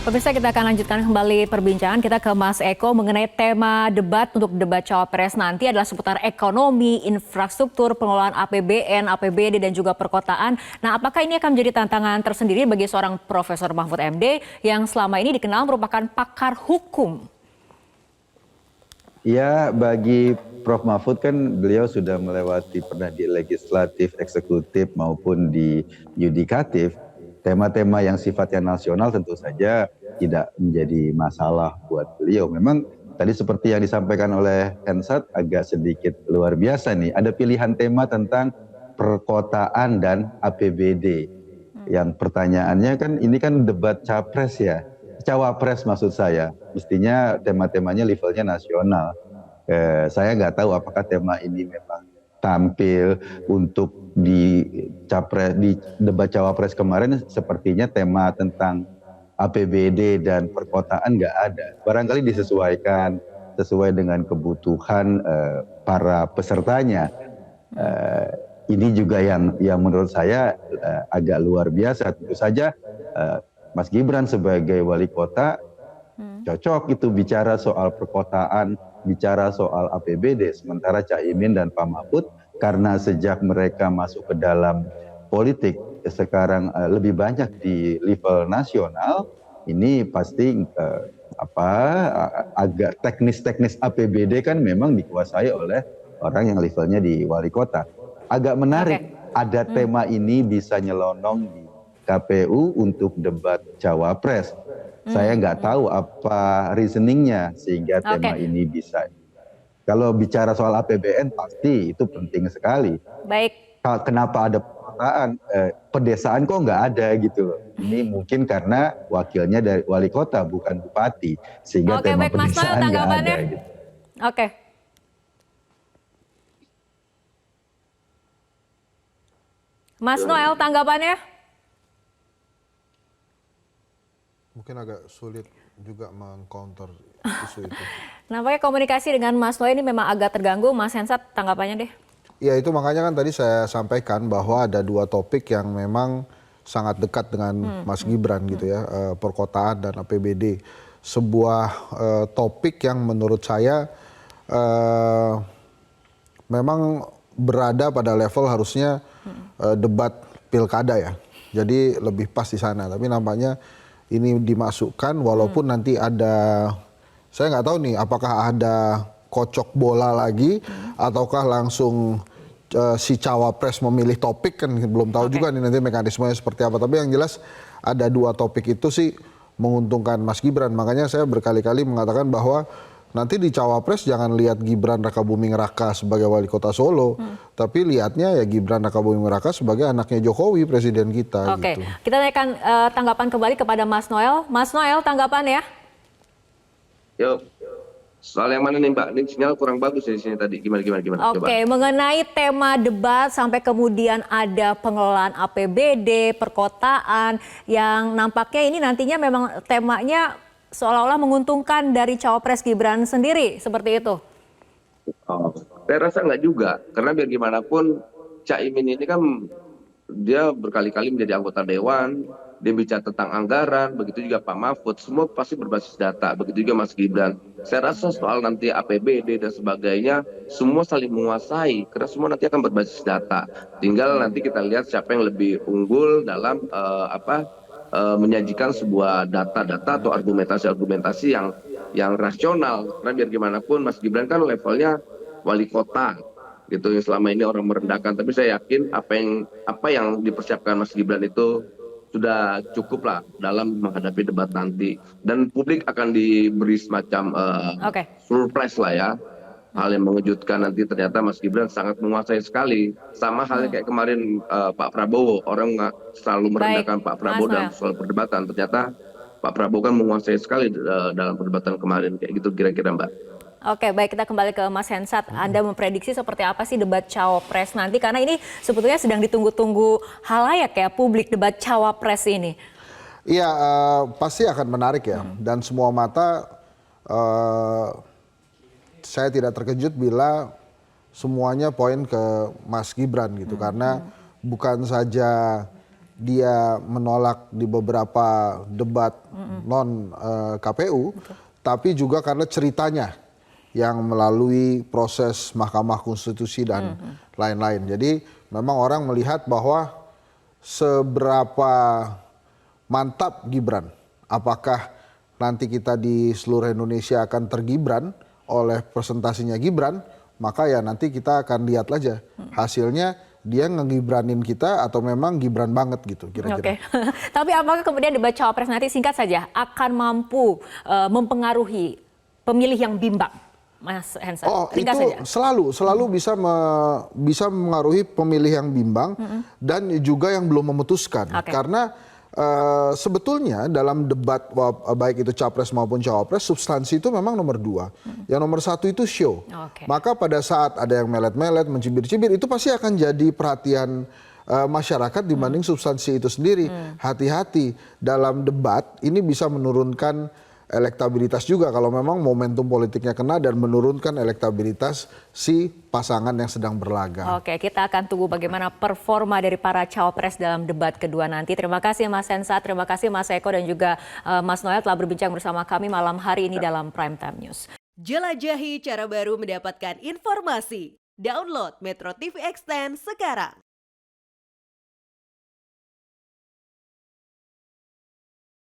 Pemirsa, kita akan lanjutkan kembali perbincangan kita ke Mas Eko mengenai tema debat untuk debat Cawapres nanti adalah seputar ekonomi, infrastruktur, pengelolaan APBN, APBD dan juga perkotaan. Nah, apakah ini akan menjadi tantangan tersendiri bagi seorang Profesor Mahfud MD yang selama ini dikenal merupakan pakar hukum? Ya, bagi Prof. Mahfud kan beliau sudah melewati pernah di legislatif, eksekutif maupun di yudikatif. Tema-tema yang sifatnya nasional tentu saja tidak menjadi masalah buat beliau. Memang tadi seperti yang disampaikan oleh Hensat agak sedikit luar biasa nih. Ada pilihan tema tentang perkotaan dan APBD. Yang pertanyaannya kan ini kan debat capres ya. Cawapres maksud saya. Mestinya tema-temanya levelnya nasional. Saya nggak tahu apakah tema ini memang tampil untuk di debat cawapres kemarin. Sepertinya tema tentang APBD dan perkotaan nggak ada. Barangkali disesuaikan sesuai dengan kebutuhan para pesertanya. Ini juga yang menurut saya agak luar biasa. Tentu saja Mas Gibran sebagai wali kota cocok itu bicara soal perkotaan, bicara soal APBD. Sementara Caimin dan Pak Mahfud karena sejak mereka masuk ke dalam politik sekarang lebih banyak di level nasional, ini pasti agak teknis-teknis APBD kan memang dikuasai oleh orang yang levelnya di wali kota. Agak menarik ada tema ini bisa nyelonong di KPU untuk debat Cawapres. Saya nggak tahu apa reasoningnya sehingga tema ini bisa. Kalau bicara soal APBN pasti itu penting sekali. Baik. Kenapa ada perkotaan? Pedesaan kok nggak ada gitu loh. Ini mungkin karena wakilnya dari wali kota bukan bupati, sehingga tema pedesaan nggak ada. Gitu. Oke. Mas Noel, tanggapannya? Mungkin agak sulit juga meng-counter isu itu. Nampaknya komunikasi dengan Mas Noel ini memang agak terganggu. Mas Hensat, tanggapannya deh. Ya itu makanya kan tadi saya sampaikan bahwa ada dua topik yang memang sangat dekat dengan Mas Gibran gitu ya. Perkotaan dan APBD. Sebuah topik yang menurut saya memang berada pada level harusnya debat pilkada ya. Jadi lebih pas di sana. Tapi nampaknya ini dimasukkan walaupun nanti ada, saya nggak tahu nih apakah ada kocok bola lagi ataukah langsung si cawapres memilih topik, kan belum tahu juga nih nanti mekanismenya seperti apa. Tapi yang jelas ada dua topik itu sih menguntungkan Mas Gibran. Makanya saya berkali-kali mengatakan bahwa nanti di Cawapres jangan lihat Gibran Rakabuming Raka sebagai wali kota Solo, tapi lihatnya ya Gibran Rakabuming Raka sebagai anaknya Jokowi, presiden kita. Oke, gitu. kita naikkan tanggapan kembali kepada Mas Noel. Mas Noel, tanggapan ya? Yuk, soal yang mana nih Mbak? Ini sinyal kurang bagus di sini tadi. Gimana? Oke, mengenai tema debat sampai kemudian ada pengelolaan APBD, perkotaan, yang nampaknya ini nantinya memang temanya seolah-olah menguntungkan dari Cawapres Gibran sendiri, seperti itu? Saya rasa nggak juga, karena biar gimana pun Caimin ini kan dia berkali-kali menjadi anggota dewan, dia bicara tentang anggaran, begitu juga Pak Mahfud, semua pasti berbasis data, begitu juga Mas Gibran. Saya rasa soal nanti APBD dan sebagainya, semua saling menguasai, karena semua nanti akan berbasis data. Tinggal nanti kita lihat siapa yang lebih unggul dalam menyajikan sebuah data-data atau argumentasi-argumentasi yang rasional. Karena biar gimana pun Mas Gibran kan levelnya wali kota gitu, yang selama ini orang merendahkan. Tapi saya yakin apa yang dipersiapkan Mas Gibran itu sudah cukup lah dalam menghadapi debat nanti. Dan publik akan diberi semacam surprise lah ya. Hal yang mengejutkan nanti ternyata Mas Gibran sangat menguasai sekali. Sama halnya kayak kemarin Pak Prabowo. Orang selalu merendahkan Pak Prabowo dalam soal perdebatan. Ternyata Pak Prabowo kan menguasai sekali dalam perdebatan kemarin. Kayak gitu kira-kira Mbak. Oke, baik, kita kembali ke Mas Hensat. Anda memprediksi seperti apa sih debat Cawapres nanti? Karena ini sebetulnya sedang ditunggu-tunggu halayak ya, publik, debat Cawapres ini. Iya, pasti akan menarik ya. Dan semua mata, saya tidak terkejut bila semuanya poin ke Mas Gibran gitu. Karena bukan saja dia menolak di beberapa debat non KPU, tapi juga karena ceritanya yang melalui proses Mahkamah Konstitusi dan lain-lain. Jadi memang orang melihat bahwa seberapa mantap Gibran, apakah nanti kita di seluruh Indonesia akan tergibran oleh presentasinya Gibran, maka ya nanti kita akan lihat aja hasilnya dia ngegibranin kita atau memang Gibran banget gitu kira-kira. Oke. Tapi apakah kemudian debat cawapres nanti singkat saja akan mampu mempengaruhi pemilih yang bimbang, Mas Hensa? Oh, Ringkas itu saja. selalu bisa mengaruhi pemilih yang bimbang dan juga yang belum memutuskan. Oke. Karena sebetulnya dalam debat baik itu capres maupun cawapres, substansi itu memang nomor 2. Yang nomor 1 itu show. Oke. Maka pada saat ada yang melet-melet, mencibir-cibir, itu pasti akan jadi perhatian masyarakat dibanding substansi itu sendiri. Hati-hati dalam debat, ini bisa menurunkan elektabilitas juga kalau memang momentum politiknya kena dan menurunkan elektabilitas si pasangan yang sedang berlaga. Oke, kita akan tunggu bagaimana performa dari para cawapres dalam debat kedua nanti. Terima kasih Mas Hensa, terima kasih Mas Eko dan juga Mas Noel telah berbincang bersama kami malam hari ini dalam Prime Time News. Jelajahi cara baru mendapatkan informasi. Download Metro TV Extend sekarang.